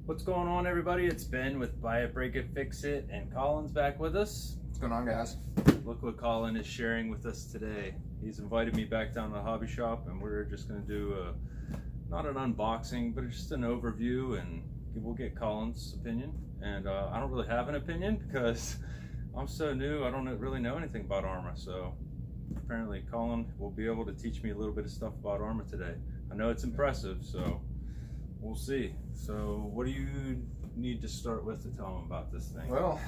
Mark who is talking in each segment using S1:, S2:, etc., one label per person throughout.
S1: What's going on, everybody? It's Ben with Buy It, Break It, Fix It, and Colin's back with us.
S2: What's going on, guys?
S1: Look what Colin is sharing with us today. He's invited me back down to the hobby shop, and we're just going to do not an unboxing, but just an overview, and we'll get Colin's opinion. And I don't really have an opinion because I'm so new. I don't really know anything about Arrma, so apparently Colin will be able to teach me a little bit of stuff about Arrma today. I know it's impressive, so we'll see. So what do you need to start with to tell them about this thing?
S2: Well,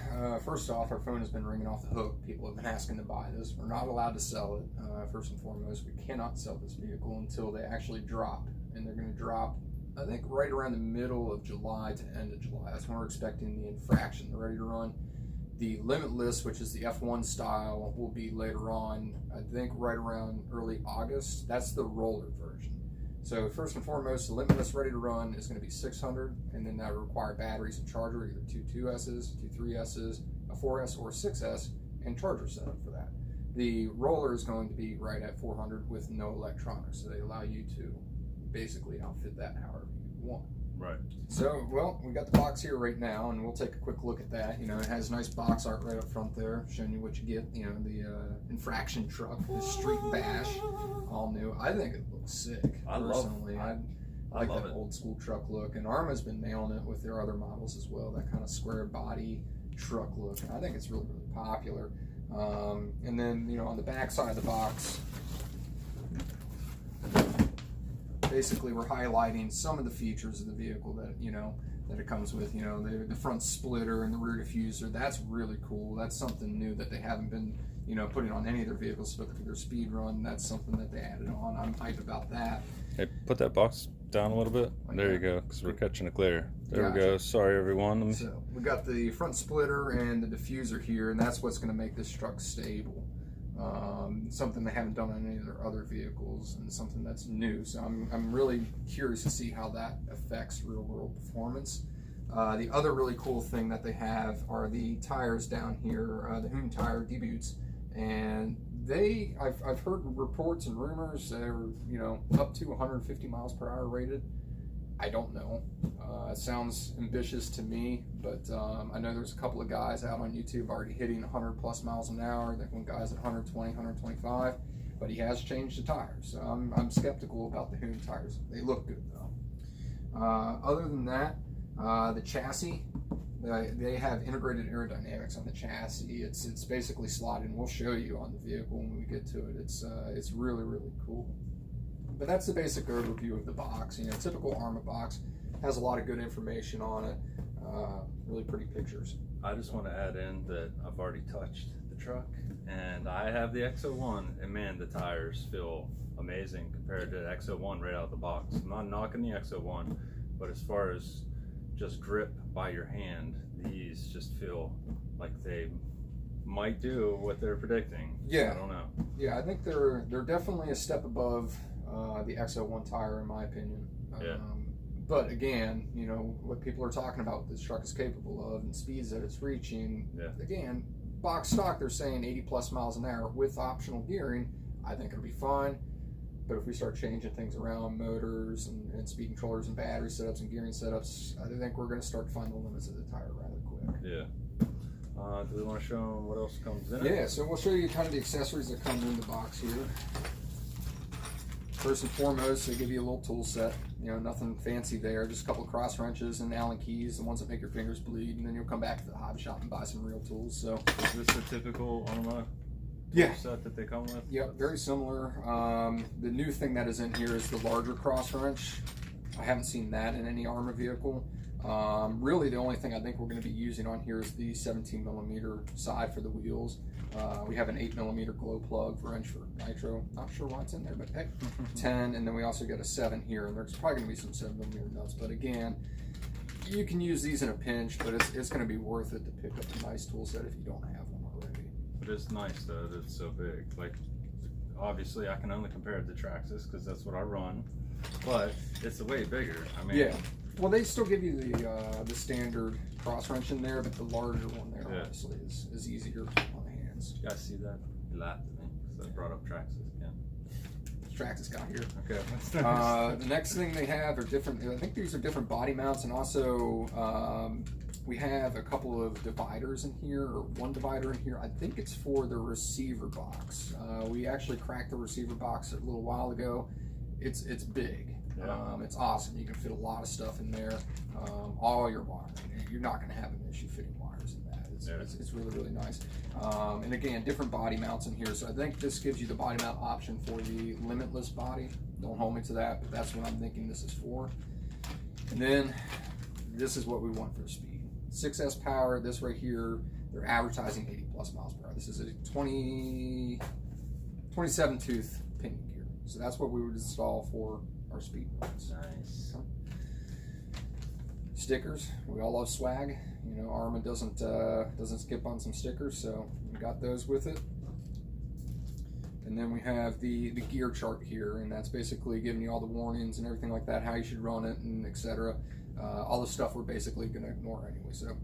S2: first off, our phone has been ringing off the hook. People have been asking to buy this. We're not allowed to sell it. First and foremost, we cannot sell this vehicle until they actually drop. And they're going to drop, I think, right around the middle of July to end of July. That's when we're expecting the Infraction, the ready to run. The Limitless, which is the F1 style, will be later on, I think right around early August. That's the roller version. So first and foremost, the Limitless ready to run is going to be 600, and then that will require batteries and charger, either two 2S's, two 3S's, a 4S or 6S, and charger setup for that. The roller is going to be right at 400 with no electronics, so they allow you to basically outfit that however you want.
S1: Right.
S2: So, well, we got the box here right now, and we'll take a quick look at that. You know, it has nice box art right up front there, showing you what you get. You know, the Infraction truck, the Street Bash, all new. I think it looks sick.
S1: I
S2: personally.
S1: love it.
S2: I like that old school truck look, and Arrma's been nailing it with their other models as well. That kind of square body truck look. I think it's really, really popular. And then, you know, on the back side of the box, basically we're highlighting some of the features of the vehicle that, you know, that it comes with. You know, the front splitter and the rear diffuser. That's really cool. That's something new that they haven't been, you know, putting on any of their vehicles, but for their speed run, that's something that they added on. I'm hyped about that.
S1: Hey, put that box down a little bit. There you go, because we're catching a glare. There we go. Sorry, everyone.
S2: So we got the front splitter and the diffuser here, and that's what's going to make this truck stable. Something they haven't done on any of their other vehicles, and something that's new. So I'm really curious to see how that affects real world performance. The other really cool thing that they have are the tires down here, the Hoon tire debuts, and I've heard reports and rumors they're, you know, up to 150 miles per hour rated. I don't know. It sounds ambitious to me, but I know there's a couple of guys out on YouTube already hitting 100 plus miles an hour. That one guy's at 120, 125, but he has changed the tires. So I'm skeptical about the Hoon tires. They look good though. Other than that, the chassis, they have integrated aerodynamics on the chassis. It's basically slotted, and we'll show you on the vehicle when we get to it. It's really, really cool. But that's the basic overview of the box. You know, typical Arrma box, has a lot of good information on it. Really pretty pictures.
S1: I just want to add in that I've already touched the truck, and I have the X01, and man, the tires feel amazing compared to the X01 right out of the box. I'm not knocking the X01, but as far as just grip by your hand, these just feel like they might do what they're predicting.
S2: Yeah.
S1: I don't know.
S2: Yeah, I think they're definitely a step above the X01 tire in my opinion.
S1: Yeah.
S2: But again, you know, what people are talking about what this truck is capable of and speeds that it's reaching.
S1: Yeah. Again,
S2: box stock, they're saying 80 plus miles an hour with optional gearing. I think it'll be fine. But if we start changing things around, motors and speed controllers and battery setups and gearing setups, I think we're going to start to find the limits of the tire rather quick.
S1: Yeah. Do we want to show them what else comes in it?
S2: Yeah, so we'll show you kind of the accessories that come in the box here. First and foremost, they give you a little tool set. You know, nothing fancy there, just a couple of cross wrenches and Allen keys, the ones that make your fingers bleed, and then you'll come back to the hobby shop and buy some real tools. So,
S1: is this the typical Arrma set that they come with?
S2: Yep, very similar. The new thing that is in here is the larger cross wrench. I haven't seen that in any Arrma vehicle. Really, the only thing I think we're going to be using on here is the 17 millimeter side for the wheels. We have an 8 millimeter glow plug wrench for nitro. Not sure why it's in there, but hey, 10, and then we also get a 7 here, and there's probably going to be some 7 millimeter nuts. But again, you can use these in a pinch, but it's going to be worth it to pick up a nice tool set if you don't have one already.
S1: But it's nice though that it's so big. Like, obviously, I can only compare it to Traxxas because that's what I run, but it's way bigger. I mean,
S2: yeah. Well, they still give you the standard cross wrench in there, but the larger one there obviously is easier on the hands.
S1: You guys see that? He laughed at me because I brought up Traxxas again.
S2: Traxxas got here.
S1: Okay. That's nice.
S2: The next thing they have are different. I think these are different body mounts, and also we have a couple of dividers in here, or one divider in here. I think it's for the receiver box. We actually cracked the receiver box a little while ago. It's big.
S1: Yeah.
S2: It's awesome. You can fit a lot of stuff in there. All your wiring. You're not going to have an issue fitting wires in that. It's really, really nice. And again, different body mounts in here. So I think this gives you the body mount option for the limitless body. Don't hold me to that, but that's what I'm thinking this is for. And then this is what we want for speed. 6S power. This right here, they're advertising 80 plus miles per hour. This is a 27 tooth pinion gear. So that's what we would install for our speed runs.
S1: Nice.
S2: Stickers. We all love swag. You know, Arrma doesn't skip on some stickers, so we got those with it. And then we have the gear chart here, and that's basically giving you all the warnings and everything like that, how you should run it, and etc. All the stuff we're basically going to ignore anyway, so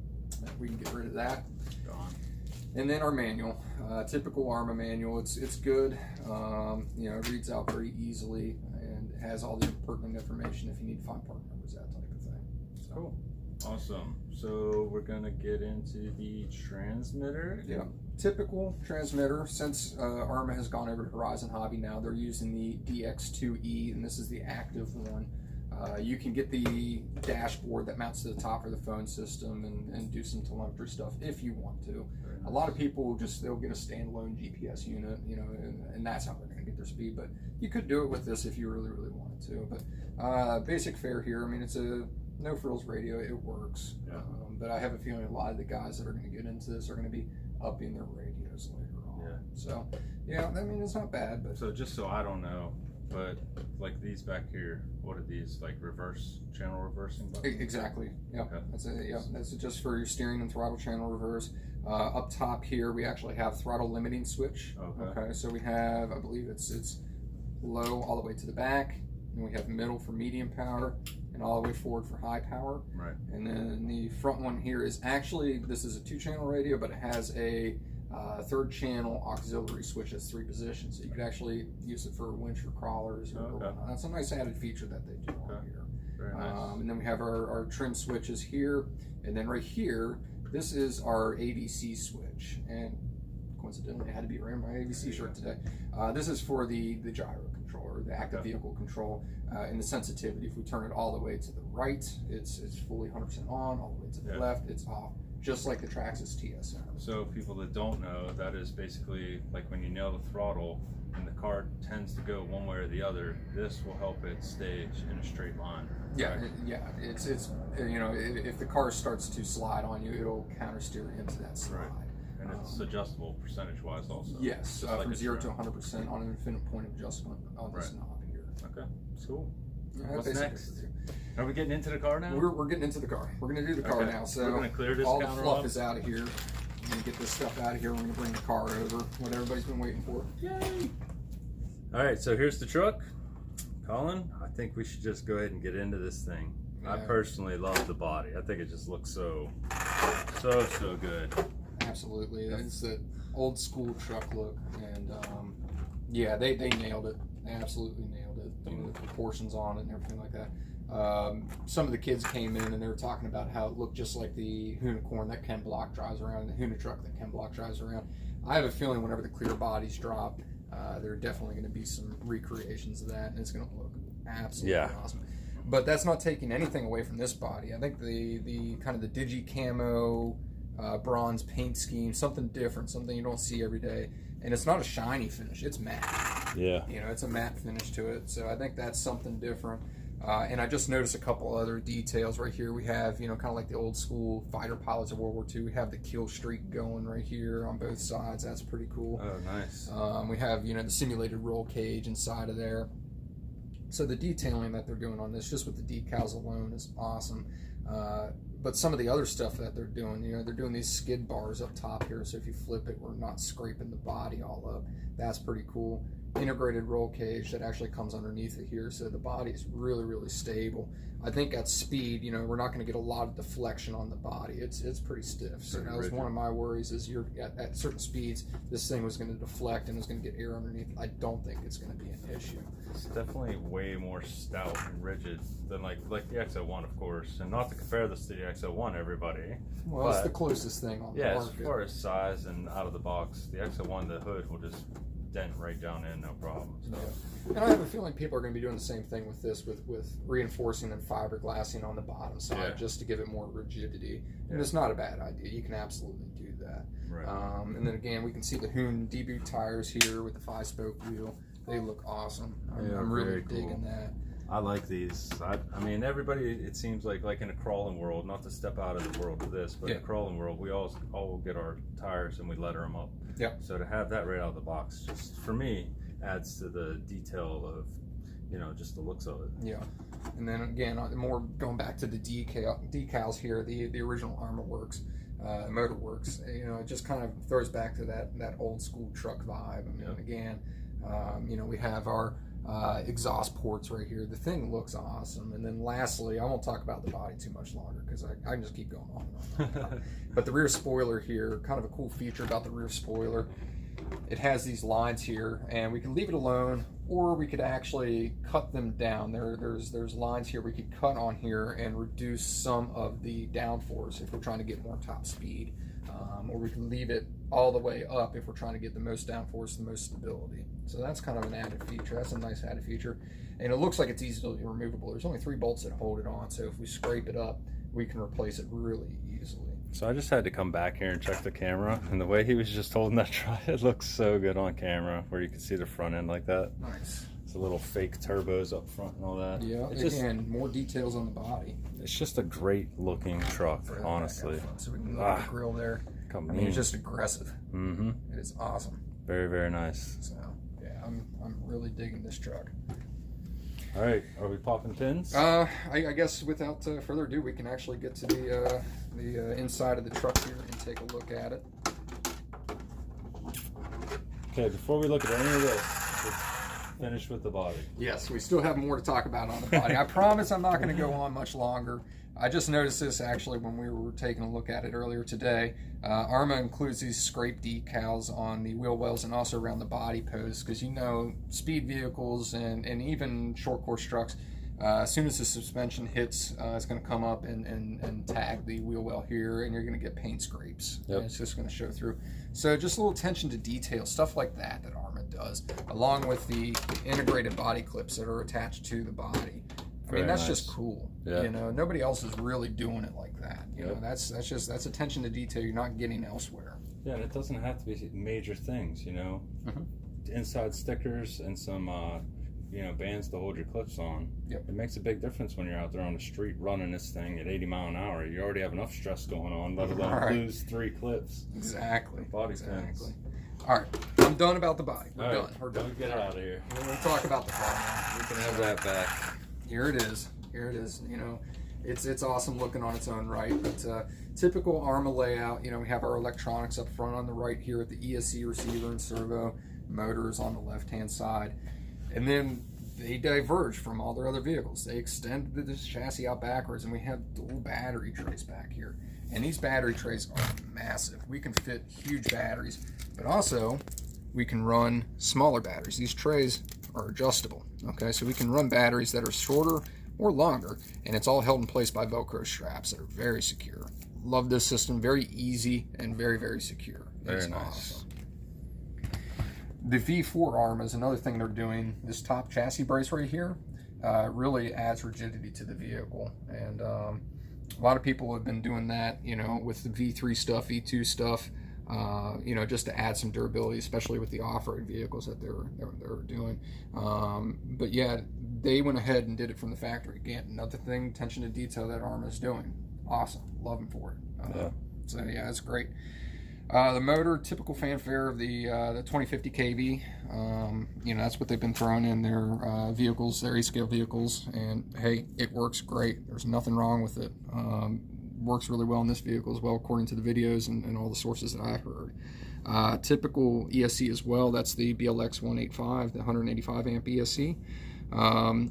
S2: we can get rid of that.
S1: Gone.
S2: And then our manual, typical Arrma manual. It's good. You know, it reads out very easily and has all the pertinent information if you need to find part numbers, that type of thing. So.
S1: Cool. Awesome. So we're gonna get into the transmitter.
S2: Yeah, typical transmitter. Since Arrma has gone over to Horizon Hobby now, they're using the DX2E, and this is the active one. You can get the dashboard that mounts to the top of the phone system and do some telemetry stuff if you want to. A lot of people will they'll get a standalone GPS unit, you know, and that's how they're going to get their speed. But you could do it with this if you really, really wanted to. But basic fare here. I mean, it's a no frills radio. It works.
S1: Yeah.
S2: But I have a feeling a lot of the guys that are going to get into this are going to be upping their radios later on.
S1: Yeah.
S2: So yeah, I mean, it's not bad. But
S1: so just so I don't know, but like these back here, what are these, like reverse channel reversing buttons?
S2: Exactly. Yeah.
S1: Okay.
S2: That's just for your steering and throttle channel reverse. Up top here, we actually have throttle limiting switch. Okay. So we have, I believe it's low all the way to the back, and we have middle for medium power, and all the way forward for high power.
S1: Right.
S2: And then the front one here is actually, this is a 2-channel radio, but it has a 3rd channel auxiliary switch that's 3 positions, so you could actually use it for winch or crawlers or whatnot. That's a nice added feature that they do on here.
S1: Very nice.
S2: And then we have our trim switches here, and then right here, this is our AVC switch, and coincidentally I had to be wearing my AVC shirt today. This is for the gyro controller, the active vehicle control, and the sensitivity. If we turn it all the way to the right, it's fully 100% on, all the way to the left, it's off. Just like the Traxxas TSM.
S1: So people that don't know, that is basically like when you nail the throttle and the car tends to go one way or the other, this will help it stay in a straight line.
S2: Yeah, it's you know, if the car starts to slide on you, it'll counter steer into that slide.
S1: Right. And it's adjustable percentage-wise also.
S2: Yes,
S1: like
S2: from 0 to 100% on an infinite point adjustment on this knob here.
S1: Okay, cool.
S2: Yeah,
S1: what's next? Are we getting into the car now?
S2: We're getting into the car. We're going to do the car now. So
S1: we're going to clear this
S2: all the
S1: counter
S2: fluff
S1: off.
S2: is out of here. We're going to get this stuff out of here. We're going to bring the car over. What everybody's been waiting for.
S1: Yay! All right, so here's the truck. Colin, I think we should just go ahead and get into this thing. Yeah. I personally love the body. I think it just looks so good.
S2: Absolutely. It's the old school truck look, and yeah, they nailed it. They absolutely nailed it. You know, the proportions on it and everything like that. Some of the kids came in and they were talking about how it looked just like the Unicorn that Ken Block drives around, and the Huna truck that Ken Block drives around. I have a feeling whenever the clear bodies drop, there are definitely going to be some recreations of that, and it's going to look absolutely awesome. But that's not taking anything away from this body. I think the kind of the digi camo bronze paint scheme, something different, something you don't see every day. And it's not a shiny finish, it's matte.
S1: Yeah.
S2: You know, it's a matte finish to it. So I think that's something different. And I just noticed a couple other details right here. We have, you know, kind of like the old school fighter pilots of World War II. We have the kill streak going right here on both sides. That's pretty cool.
S1: Oh, nice.
S2: We have, you know, the simulated roll cage inside of there. So the detailing that they're doing on this, just with the decals alone, is awesome. But some of the other stuff that they're doing, you know, they're doing these skid bars up top here, so if you flip it, we're not scraping the body all up. That's pretty cool. integrated roll cage that actually comes underneath it here, so the body is really stable. I think at speed, you know, we're not going to get a lot of deflection on the body. It's pretty stiff. So that was one of my worries, is you're at certain speeds, this thing was going to deflect and was going to get air underneath. I don't think it's going to be an issue.
S1: It's definitely way more stout and rigid than like the X01, of course, and not to compare this to the X01, everybody.
S2: Well, it's the closest thing on the market.
S1: Yeah, as far as size and out of the box, the X01, the hood will just dent right down in, no problem. So.
S2: Yeah. And I have a feeling people are going to be doing the same thing with this, with reinforcing and fiberglassing on the bottom side, just to give it more rigidity. And it's not a bad idea. You can absolutely do that.
S1: Right.
S2: And then again, we can see the Hoon debut tires here with the 5-spoke wheel. They look awesome. I'm really digging that.
S1: I like these. I mean, everybody, it seems like in a crawling world, not to step out of the world of this, but in a crawling world, we all get our tires and we letter them up.
S2: Yeah.
S1: So to have that right out of the box, just for me, adds to the detail of, you know, just the looks of it. Yeah.
S2: And then again, more going back to the decals here, the original Arrma Works, Motor Works. You know, it just kind of throws back to that old school truck vibe. I mean, again, you know, we have our exhaust ports right here. The thing looks awesome. And then lastly, I won't talk about the body too much longer because I can just keep going on and on. But the rear spoiler here, kind of a cool feature about the rear spoiler, it has these lines here, and we can leave it alone, or we could actually cut them down. There's lines here we could cut on here and reduce some of the downforce if we're trying to get more top speed, or we can leave it all the way up if we're trying to get the most downforce, the most stability. So that's kind of an added feature. That's a nice added feature, and it looks like it's easily removable. There's only 3 bolts that hold it on, so if we scrape it up, we can replace it really easily.
S1: So I just had to come back here and check the camera, and the way he was just holding that truck, it looks so good on camera, where you can see the front end like that.
S2: Nice.
S1: It's a little fake turbos up front and all that.
S2: Yeah,
S1: it's
S2: again, just more details on the body.
S1: It's just a great looking truck, honestly.
S2: So we can look at the grill there. I mean, it's just aggressive.
S1: Mm-hmm.
S2: It is awesome.
S1: Very, very nice.
S2: So yeah, I'm really digging this truck.
S1: All right, are we popping pins?
S2: I guess without further ado, we can actually get to the inside of the truck here and take a look at it.
S1: Okay, before we look at any of this, let's finish with the body.
S2: Yes, we still have more to talk about on the body. I promise I'm not going to go on much longer. I just noticed this actually when we were taking a look at it earlier today. Arrma includes these scrape decals on the wheel wells and also around the body posts, because you know, speed vehicles and even short course trucks, as soon as the suspension hits, it's going to come up and tag the wheel well here, and you're going to get paint scrapes.
S1: Yep.
S2: And it's just going to show through. So just a little attention to detail, stuff like that Arrma does, along with the integrated body clips that are attached to the body. I mean, that's just cool. Yeah. You know, nobody else is really doing it like that. You know, that's attention to detail you're not getting elsewhere.
S1: Yeah, and it doesn't have to be major things, you know. Inside stickers and some you know, bands to hold your clips on. It makes a big difference when you're out there on the street running this thing at 80 miles an hour. You already have enough stress going on, let alone lose 3 clips.
S2: Exactly.
S1: Body pins.
S2: All right, I'm done about the body. We're done.
S1: We're done. Get out of here.
S2: We'll talk about the body.
S1: We can have that back.
S2: Here it is. Here it is. You know, it's awesome looking on its own right. But typical Arrma layout. You know, we have our electronics up front on the right here with the ESC receiver and servo motors on the left-hand side, and then they diverge from all their other vehicles. They extend this chassis out backwards, and we have dual battery trays back here. And these battery trays are massive. We can fit huge batteries, but also we can run smaller batteries. These trays are adjustable. Okay, so we can run batteries that are shorter or longer, and it's all held in place by Velcro straps that are very secure. Love this system. Very easy and very, very secure.
S1: Very nice.
S2: Awesome. The V4 Arrma is another thing they're doing. This top chassis brace right here really adds rigidity to the vehicle, and a lot of people have been doing that, you know, with the V3 stuff, V2 stuff, you know, just to add some durability, especially with the off-road vehicles that they're doing. But yeah, they went ahead and did it from the factory. Again, another thing, attention to detail that Arrma is doing. Awesome, love them for it. So yeah, it's great. The motor, typical fanfare of the 2050 kV. You know, that's what they've been throwing in their vehicles, their A-scale vehicles, and hey, it works great. There's nothing wrong with it. Works really well in this vehicle as well, according to the videos and all the sources that I heard. Typical ESC as well, that's the BLX 185, the 185 amp ESC.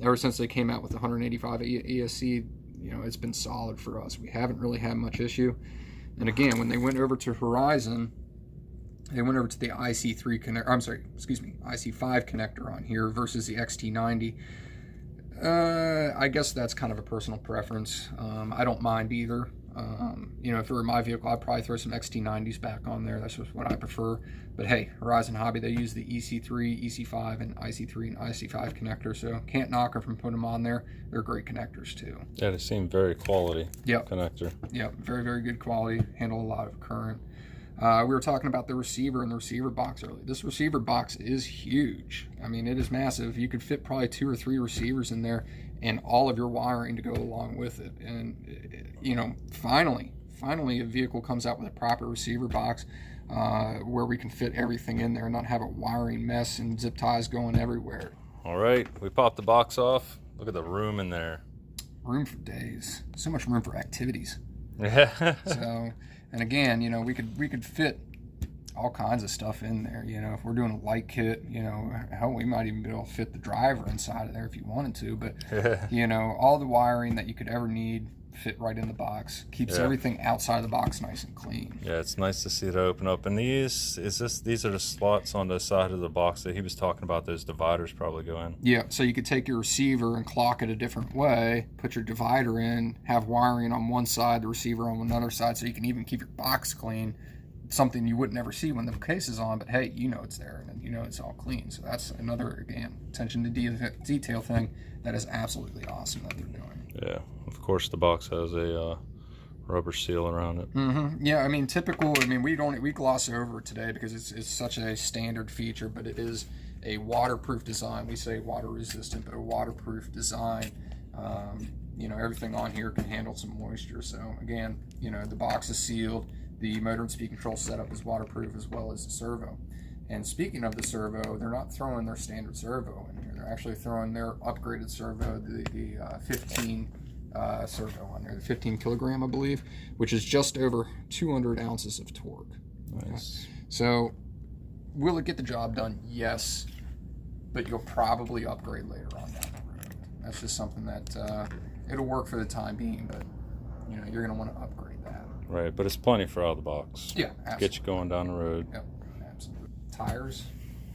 S2: Ever since they came out with the 185 ESC, you know, it's been solid for us. We haven't really had much issue. And again, when they went over to Horizon, they went over to the IC3 connector, IC5 connector on here versus the XT90. I guess that's kind of a personal preference. I don't mind either. You know, if it were my vehicle, I'd probably throw some XT90s back on there. That's just what I prefer. But hey, Horizon Hobby, they use the EC3, EC5, and IC3 and IC5 connector, so can't knock them from putting them on there. They're great connectors too.
S1: Yeah, they seem very quality connector.
S2: Yep, very, very good quality, handle a lot of current. We were talking about the receiver and the receiver box earlier. This receiver box is huge. I mean, it is massive. You could fit probably 2 or 3 receivers in there and all of your wiring to go along with it. And, you know, finally a vehicle comes out with a proper receiver box where we can fit everything in there and not have a wiring mess and zip ties going everywhere.
S1: All right, we popped the box off. Look at the room in there.
S2: Room for days. So much room for activities.
S1: Yeah.
S2: So, and again, you know, we could fit all kinds of stuff in there. You know, if we're doing a light kit, you know, hell, we might even be able to fit the driver inside of there if you wanted to. But you know, all the wiring that you could ever need fit right in the box. Keeps everything outside of the box nice and clean.
S1: Yeah, it's nice to see it open up. And these are the slots on the side of the box that he was talking about. Those dividers probably go in.
S2: Yeah, so you could take your receiver and clock it a different way, put your divider in, have wiring on one side, the receiver on another side, so you can even keep your box clean. Something you would never see when the case is on, but hey, you know it's there and you know it's all clean. So that's another, again, attention to detail thing that is absolutely awesome that they're doing.
S1: Yeah, of course the box has a rubber seal around it.
S2: Yeah, I mean, typical. I mean, we gloss over it today because it's such a standard feature, but it is a waterproof design. We say water resistant, but a waterproof design. You know, everything on here can handle some moisture. So again, you know, the box is sealed. The motor and speed control setup is waterproof as well as the servo. And speaking of the servo, they're not throwing their standard servo in here. They're actually throwing their upgraded servo, the 15 servo on there, the 15 kilogram, I believe, which is just over 200 ounces of torque.
S1: Nice.
S2: Okay. So, will it get the job done? Yes, but you'll probably upgrade later on down the road. That's just something that it'll work for the time being, but you know, you're going to want to upgrade that.
S1: Right, but it's plenty for out of the box.
S2: Yeah, absolutely.
S1: Get you going down the road.
S2: Yep, absolutely. Tires.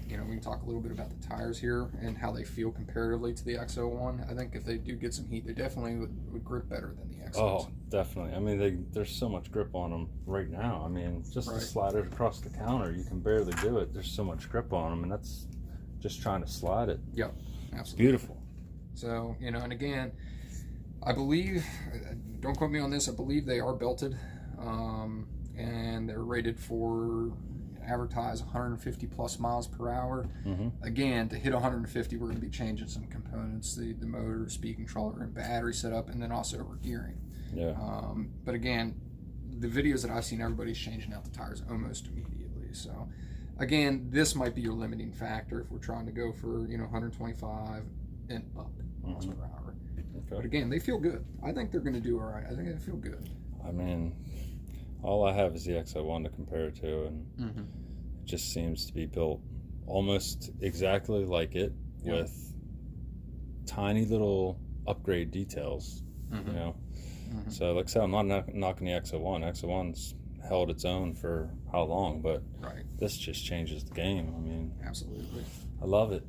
S2: You know, we can talk a little bit about the tires here and how they feel comparatively to the X01. I think if they do get some heat, they definitely would grip better than the X01.
S1: Oh, definitely. I mean, there's so much grip on them right now. I mean, just to slide it across the counter, you can barely do it. There's so much grip on them, and that's just trying to slide it.
S2: Yep, absolutely.
S1: Beautiful.
S2: So, you know, and again, I believe, don't quote me on this, I believe they are belted, and they're rated for advertise 150 plus miles per hour. Again, to hit 150, we're going to be changing some components, the motor, speed controller, and battery setup, and then also over gearing.
S1: Yeah.
S2: But again, the videos that I've seen, everybody's changing out the tires almost immediately. So again, this might be your limiting factor if we're trying to go for, you know, 125 and up miles per hour. Okay. But again, they feel good. I think they're going to do all right. I think they feel good.
S1: I mean, all I have is the X01 to compare it to, and it just seems to be built almost exactly like it, with tiny little upgrade details, you know. So like I said, I'm not knocking the X01. X01's held its own for how long, but this just changes the game. I mean, absolutely. I love it.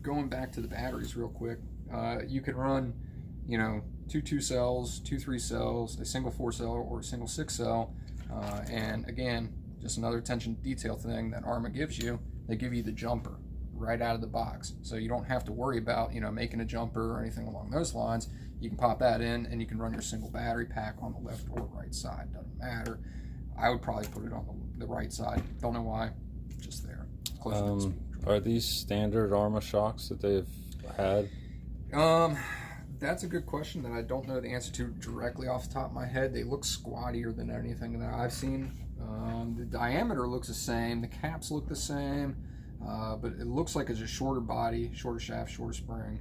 S2: Going back to the batteries real quick, you could run, you know, 2 2-cells, 2 3-cells, a single 4-cell, or a single 6-cell. And again, just another attention to detail thing that Arrma gives you. They give you the jumper right out of the box, so you don't have to worry about, you know, making a jumper or anything along those lines. You can pop that in, and you can run your single battery pack on the left or right side. Doesn't matter. I would probably put it on the right side. Don't know why. Just there.
S1: Are these standard Arrma shocks that they've had?
S2: That's a good question that I don't know the answer to directly off the top of my head. They look squattier than anything that I've seen. The diameter looks the same. The caps look the same. But it looks like it's a shorter body, shorter shaft, shorter spring,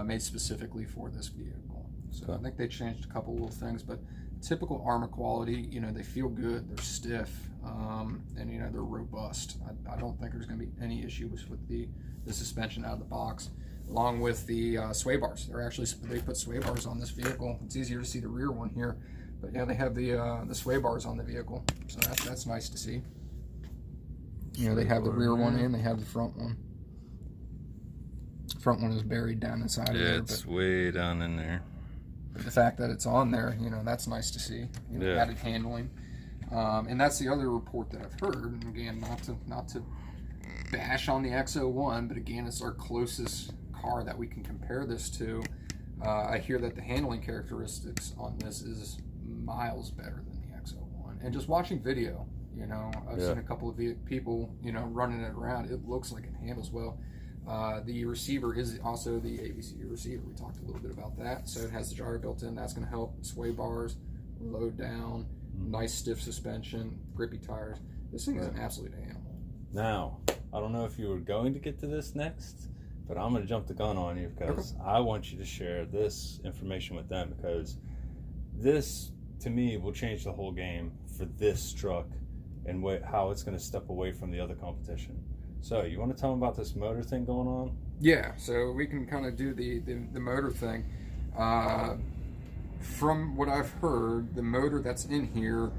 S2: made specifically for this vehicle. So I think they changed a couple little things, but typical Arrma quality. You know, they feel good, they're stiff, and you know, they're robust. I don't think there's going to be any issues with the suspension out of the box. Along with the sway bars, they put sway bars on this vehicle. It's easier to see the rear one here, but yeah, they have the sway bars on the vehicle, so that's nice to see. You know, they have the rear one and they have the front one. The front one is buried down inside of there.
S1: Yeah, it's way down in there.
S2: But the fact that it's on there, you know, that's nice to see. You know, added handling, and that's the other report that I've heard. And again, not to bash on the X01, but again, it's our closest car that we can compare this to. I hear that the handling characteristics on this is miles better than the X01. And just watching video, you know, I've seen a couple of people, you know, running it around. It looks like it handles well. The receiver is also the ABC receiver. We talked a little bit about that. So it has the gyro built in. That's going to help. Sway bars, load down, nice stiff suspension, grippy tires. This thing is an absolute animal.
S1: Now, I don't know if you were going to get to this next, but I'm going to jump the gun on you because I want you to share this information with them, because this, to me, will change the whole game for this truck and how it's going to step away from the other competition. So, you want to tell them about this motor thing going on?
S2: Yeah, so we can kind of do the motor thing. From what I've heard, the motor that's in here,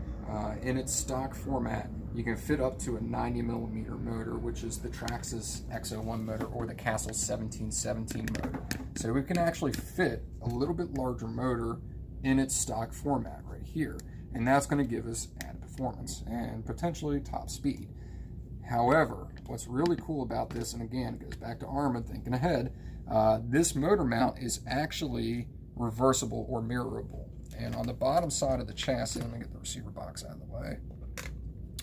S2: in its stock format, you can fit up to a 90 millimeter motor, which is the Traxxas X01 motor or the Castle 1717 motor. So we can actually fit a little bit larger motor in its stock format right here. And that's going to give us added performance and potentially top speed. However, what's really cool about this, and again, it goes back to Arrma thinking ahead, this motor mount is actually reversible or mirrorable. And on the bottom side of the chassis, let me get the receiver box out of the way.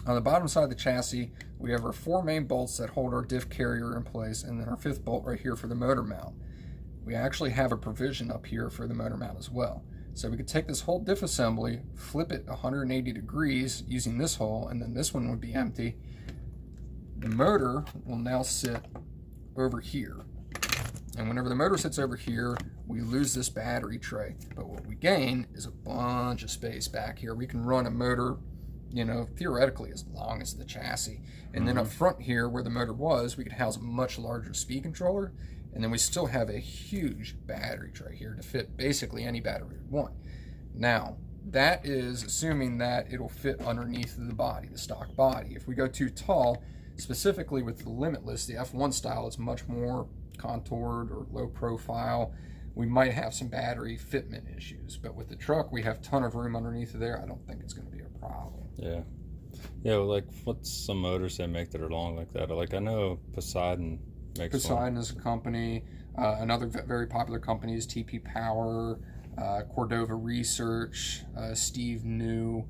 S2: On the bottom side of the chassis, we have our 4 main bolts that hold our diff carrier in place, and then our 5th bolt right here for the motor mount. We actually have a provision up here for the motor mount as well. So we could take this whole diff assembly, flip it 180 degrees using this hole, and then this one would be empty. The motor will now sit over here. And whenever the motor sits over here, we lose this battery tray. But what we gain is a bunch of space back here. We can run a motor, you know, theoretically as long as the chassis. And then up front here where the motor was, we could house a much larger speed controller. And then we still have a huge battery tray here to fit basically any battery we want. Now, that is assuming that it'll fit underneath the body, the stock body. If we go too tall, specifically with the Limitless, the F1 style is much more contoured or low profile. We might have some battery fitment issues, but with the truck, we have a ton of room underneath there. I don't think it's going to be a problem.
S1: Yeah. Yeah, well, like, what's some motors they make that are long like that? Like, I know Poseidon makes
S2: Poseidon is a company. Another very popular company is TP Power, Cordova Research, Steve New.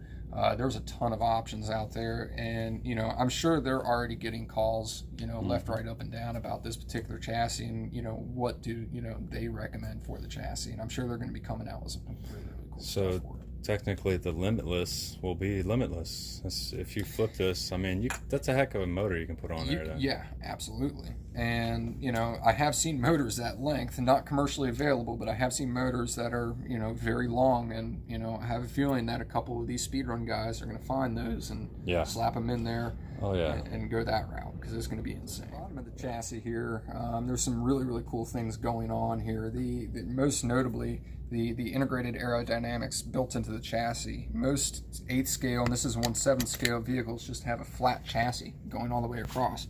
S2: There's a ton of options out there, and you know, I'm sure they're already getting calls, you know, left, right, up, and down about this particular chassis, and you know, what do they recommend for the chassis, and I'm sure they're going to be coming out with some really, really cool stuff for it.
S1: Technically, the Limitless will be limitless. If you flip this, I mean, that's a heck of a motor you can put on there. Then.
S2: Yeah, absolutely. And you know, I have seen motors that length, not commercially available, but I have seen motors that are, you know, very long, and you know, I have a feeling that a couple of these speedrun guys are going to find those and slap them in there.
S1: Oh yeah,
S2: and go that route, because it's going to be insane. Bottom of the chassis here, there's some really, really cool things going on here. The most notably, the integrated aerodynamics built into the chassis. Most 8th scale, and this is 1/7 scale vehicles, just have a flat chassis going all the way across.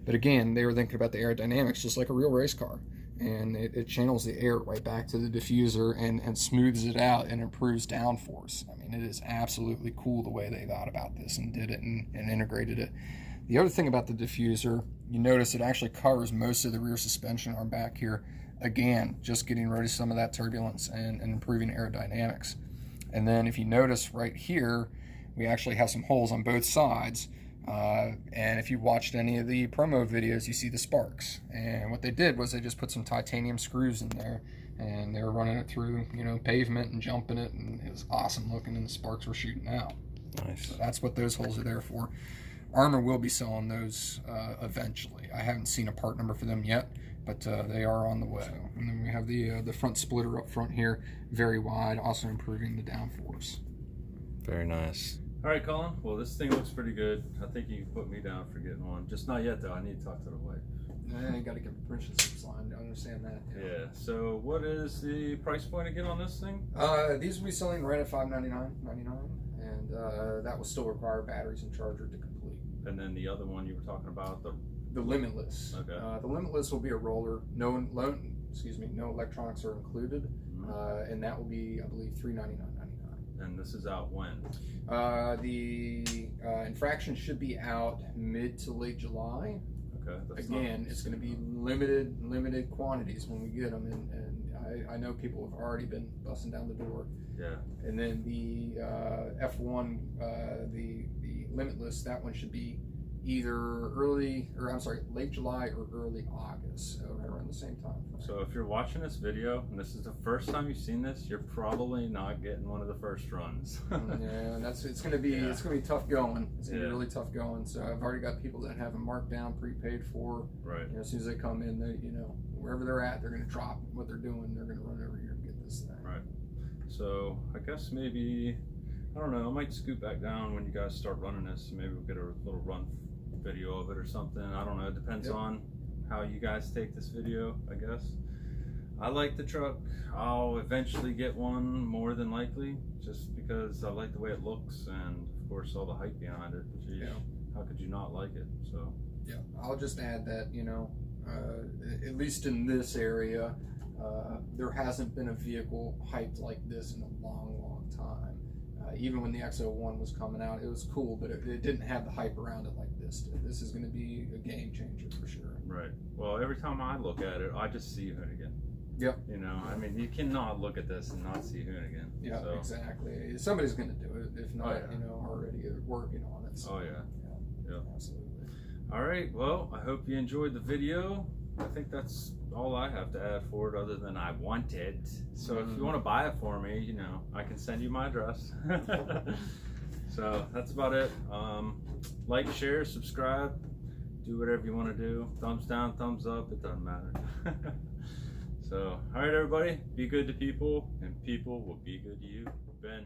S2: But again, they were thinking about the aerodynamics just like a real race car. And it channels the air right back to the diffuser and smooths it out and improves downforce. I mean, it is absolutely cool the way they thought about this and did it and integrated it. The other thing about the diffuser, you notice it actually covers most of the rear suspension arm back here. Again, just getting rid of some of that turbulence and improving aerodynamics. And then if you notice right here, we actually have some holes on both sides. And if you watched any of the promo videos, you see the sparks. And what they did was they just put some titanium screws in there, and they were running it through, you know, pavement and jumping it, and it was awesome looking, and the sparks were shooting out.
S1: Nice. So
S2: that's what those holes are there for. Arrma will be selling those eventually. I haven't seen a part number for them yet, but they are on the way. And then we have the front splitter up front here, very wide, also improving the downforce.
S1: Very nice. All right, Colin. Well, this thing looks pretty good. I think you can put me down for getting one. Just not yet, though. I need to talk to the wife.
S2: Yeah, you got to give permission to sign. I understand that.
S1: Yeah. So, what is the price point again on this thing?
S2: These will be selling right at $599.99, and that will still require batteries and charger to complete.
S1: And then the other one you were talking about,
S2: the Limitless.
S1: Okay.
S2: The Limitless will be a roller. No electronics are included, and that will be, I believe, $399.99.
S1: And this is out when?
S2: The Infraction should be out mid to late July.
S1: Okay.
S2: Again, it's going to be limited quantities when we get them, and I know people have already been busting down the door.
S1: Yeah.
S2: And then the F1, the Limitless, that one should be either late July or early August, so right around the same time.
S1: So if you're watching this video and this is the first time you've seen this, you're probably not getting one of the first runs.
S2: Yeah, it's gonna be tough going. It's gonna be really tough going. So I've already got people that have them marked down, prepaid for.
S1: Right.
S2: As soon as they come in, they wherever they're at, they're gonna drop what they're doing. They're gonna run over here and get this thing.
S1: Right. So I guess maybe, I don't know, I might scoot back down when you guys start running this. Maybe we'll get a little run video of it or something. I don't know. It depends on how you guys take this video, I guess. I like the truck. I'll eventually get one, more than likely, just because I like the way it looks and of course all the hype behind it. Jeez, how could you not like it? So
S2: yeah, I'll just add that, at least in this area, there hasn't been a vehicle hyped like this in a long time. Even when the X01 was coming out, it was cool, but it didn't have the hype around it like this did. This is going to be a game changer for sure.
S1: Right. Well, every time I look at it, I just see Hoonigan.
S2: Yep.
S1: I mean, you cannot look at this and not see Hoonigan.
S2: Yeah,
S1: so.
S2: Exactly. Somebody's going to do it, if not, already working on it. So,
S1: yeah.
S2: Absolutely.
S1: All right. Well, I hope you enjoyed the video. I think that's all I have to add for it, other than I want it. So if you want to buy it for me, I can send you my address. So that's about it. Like, share, subscribe, do whatever you want to do. Thumbs down, thumbs up, it doesn't matter. So, all right, everybody, be good to people, and people will be good to you. Ben.